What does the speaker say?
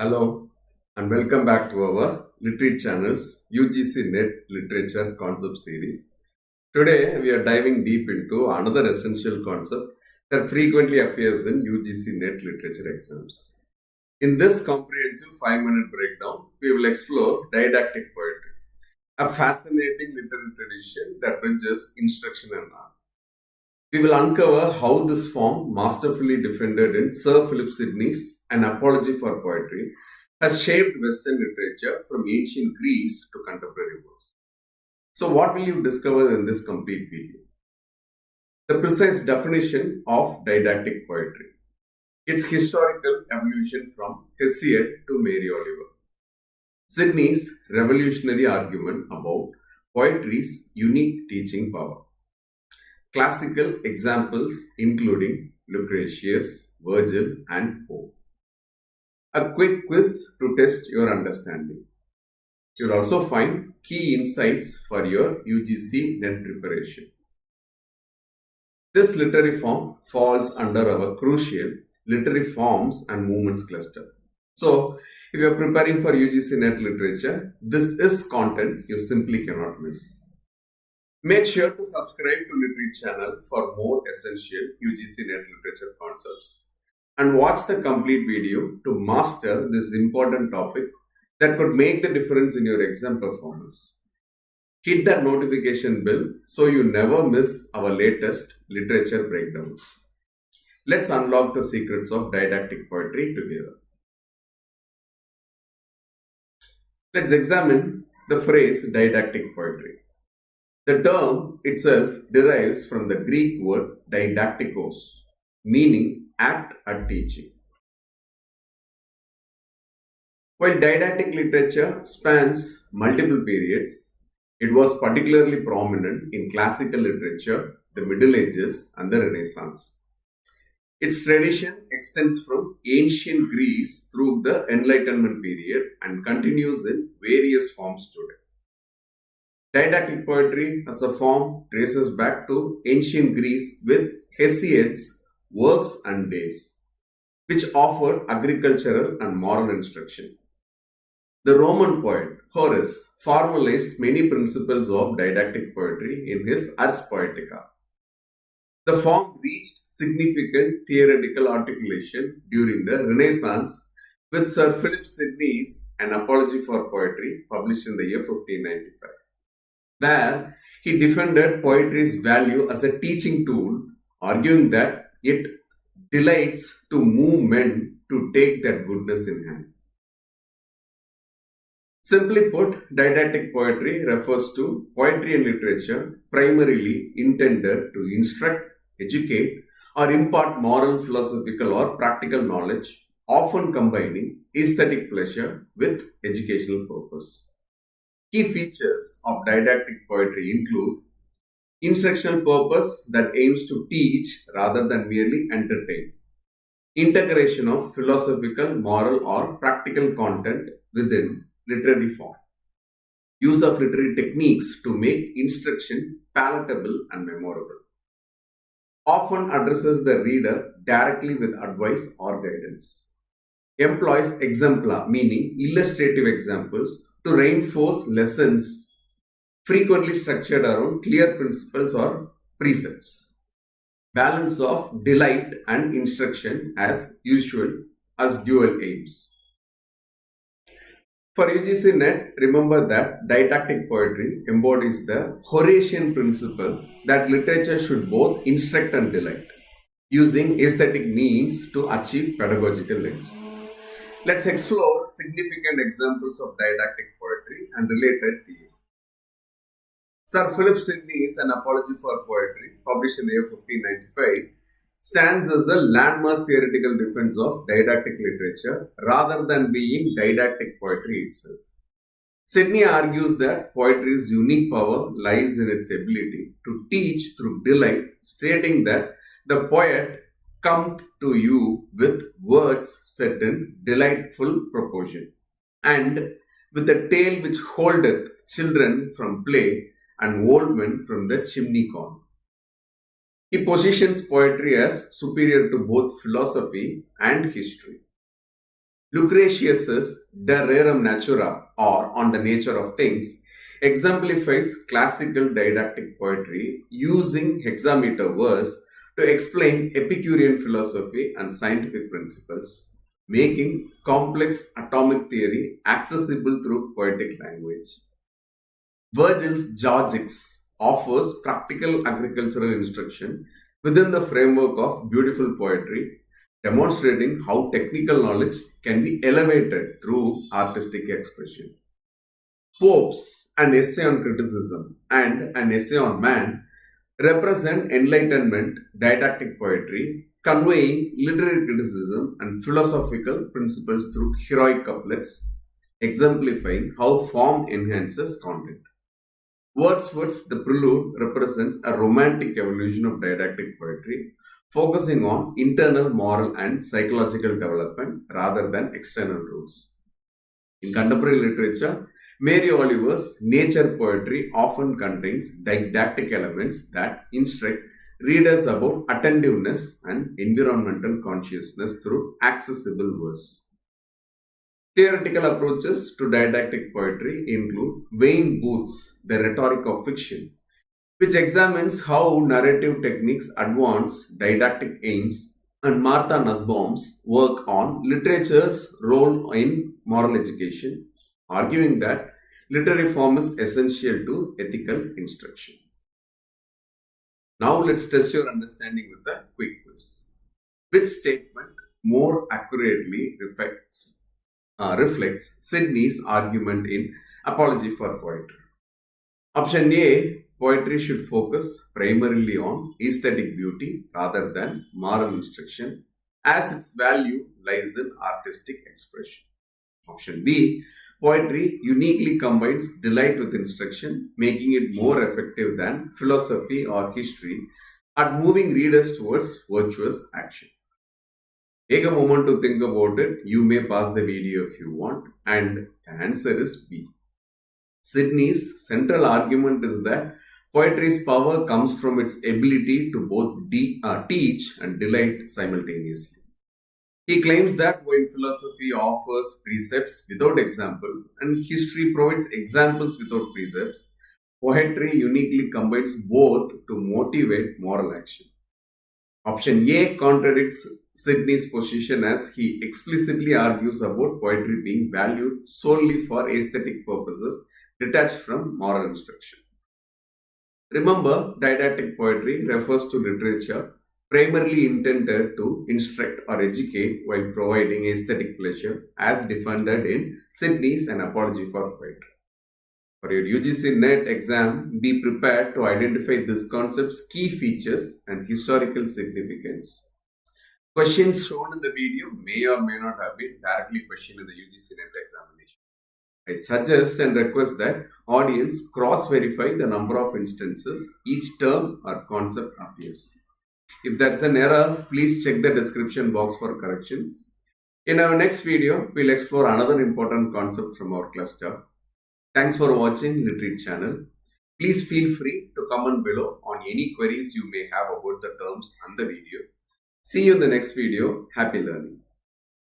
Hello and welcome back to our Literate channel's UGC NET Literature concept series. Today we are diving deep into another essential concept that frequently appears in UGC NET Literature exams. In this comprehensive 5-minute breakdown, we will explore didactic poetry, a fascinating literary tradition that bridges instruction and art. We will uncover how this form, masterfully defended in Sir Philip Sidney's An Apology for Poetry, has shaped Western literature from ancient Greece to contemporary works. So, what will you discover in this complete video? The precise definition of didactic poetry, its historical evolution from Hesiod to Mary Oliver, Sidney's revolutionary argument about poetry's unique teaching power. Classical examples including Lucretius, Virgil, and Poe. A quick quiz to test your understanding. You'll also find key insights for your UGC NET preparation. This literary form falls under our crucial literary forms and movements cluster. So, if you are preparing for UGC NET literature, this is content you simply cannot miss. Make sure to subscribe to Literate channel for more essential UGC NET literature concepts and watch the complete video to master this important topic that could make the difference in your exam performance. Hit that notification bell so you never miss our latest literature breakdowns. Let's unlock the secrets of didactic poetry together. Let's examine the phrase didactic poetry. The term itself derives from the Greek word didaktikos, meaning apt at teaching. While didactic literature spans multiple periods, it was particularly prominent in classical literature, the Middle Ages, and the Renaissance. Its tradition extends from ancient Greece through the Enlightenment period and continues in various forms today. Didactic poetry as a form traces back to ancient Greece with Hesiod's Works and Days, which offered agricultural and moral instruction. The Roman poet Horace formalized many principles of didactic poetry in his Ars Poetica. The form reached significant theoretical articulation during the Renaissance with Sir Philip Sidney's An Apology for Poetry, published in the year 1595. Where he defended poetry's value as a teaching tool, arguing that it delights to move men to take that goodness in hand. Simply put, didactic poetry refers to poetry and literature primarily intended to instruct, educate, or impart moral, philosophical, or practical knowledge, often combining aesthetic pleasure with educational purpose. Key features of didactic poetry include instructional purpose that aims to teach rather than merely entertain, integration of philosophical, moral, or practical content within literary form, use of literary techniques to make instruction palatable and memorable, often addresses the reader directly with advice or guidance, employs exempla, meaning illustrative examples, to reinforce lessons frequently structured around clear principles or precepts. Balance of delight and instruction as usual as dual aims. For UGC NET, remember that didactic poetry embodies the Horatian principle that literature should both instruct and delight, using aesthetic means to achieve pedagogical ends. Let's explore significant examples of didactic poetry and related themes. Sir Philip Sidney's An Apology for Poetry, published in the year 1595, stands as the landmark theoretical defense of didactic literature rather than being didactic poetry itself. Sidney argues that poetry's unique power lies in its ability to teach through delight, stating that the poet cometh to you with words set in delightful proportion, and with a tale which holdeth children from play and old men from the chimney corner. He positions poetry as superior to both philosophy and history. Lucretius's De Rerum Natura, or On the Nature of Things, exemplifies classical didactic poetry using hexameter verse to explain Epicurean philosophy and scientific principles, making complex atomic theory accessible through poetic language. Virgil's Georgics offers practical agricultural instruction within the framework of beautiful poetry, demonstrating how technical knowledge can be elevated through artistic expression. Pope's An Essay on Criticism and An Essay on Man represent Enlightenment didactic poetry, conveying literary criticism and philosophical principles through heroic couplets, exemplifying how form enhances content. Wordsworth's The Prelude represents a romantic evolution of didactic poetry, focusing on internal moral and psychological development rather than external rules. In contemporary literature, Mary Oliver's nature poetry often contains didactic elements that instruct readers about attentiveness and environmental consciousness through accessible verse. Theoretical approaches to didactic poetry include Wayne Booth's The Rhetoric of Fiction, which examines how narrative techniques advance didactic aims, and Martha Nussbaum's work on literature's role in moral education, arguing that literary form is essential to ethical instruction. Now let's test your understanding with a quick quiz. Which statement more accurately reflects Sidney's argument in Apology for Poetry? Option A, poetry should focus primarily on aesthetic beauty rather than moral instruction, as its value lies in artistic expression. Option B, poetry uniquely combines delight with instruction, making it more effective than philosophy or history at moving readers towards virtuous action. Take a moment to think about it. You may pause the video if you want. And the answer is B. Sidney's central argument is that poetry's power comes from its ability to both teach and delight simultaneously. He claims that while philosophy offers precepts without examples and history provides examples without precepts, poetry uniquely combines both to motivate moral action. Option A contradicts Sidney's position as he explicitly argues about poetry being valued solely for aesthetic purposes detached from moral instruction. Remember, didactic poetry refers to literature primarily intended to instruct or educate while providing aesthetic pleasure as defended in Sidney's An Apology for Poetry. For your UGC NET exam, be prepared to identify this concept's key features and historical significance. Questions shown in the video may or may not have been directly questioned in the UGC NET examination. I suggest and request that audience cross-verify the number of instances each term or concept appears. If that's an error, please check the description box for corrections. In our next video, we'll explore another important concept from our cluster. Thanks for watching Literate channel. Please feel free to comment below on any queries you may have about the terms and the video. See you in the next video. Happy learning.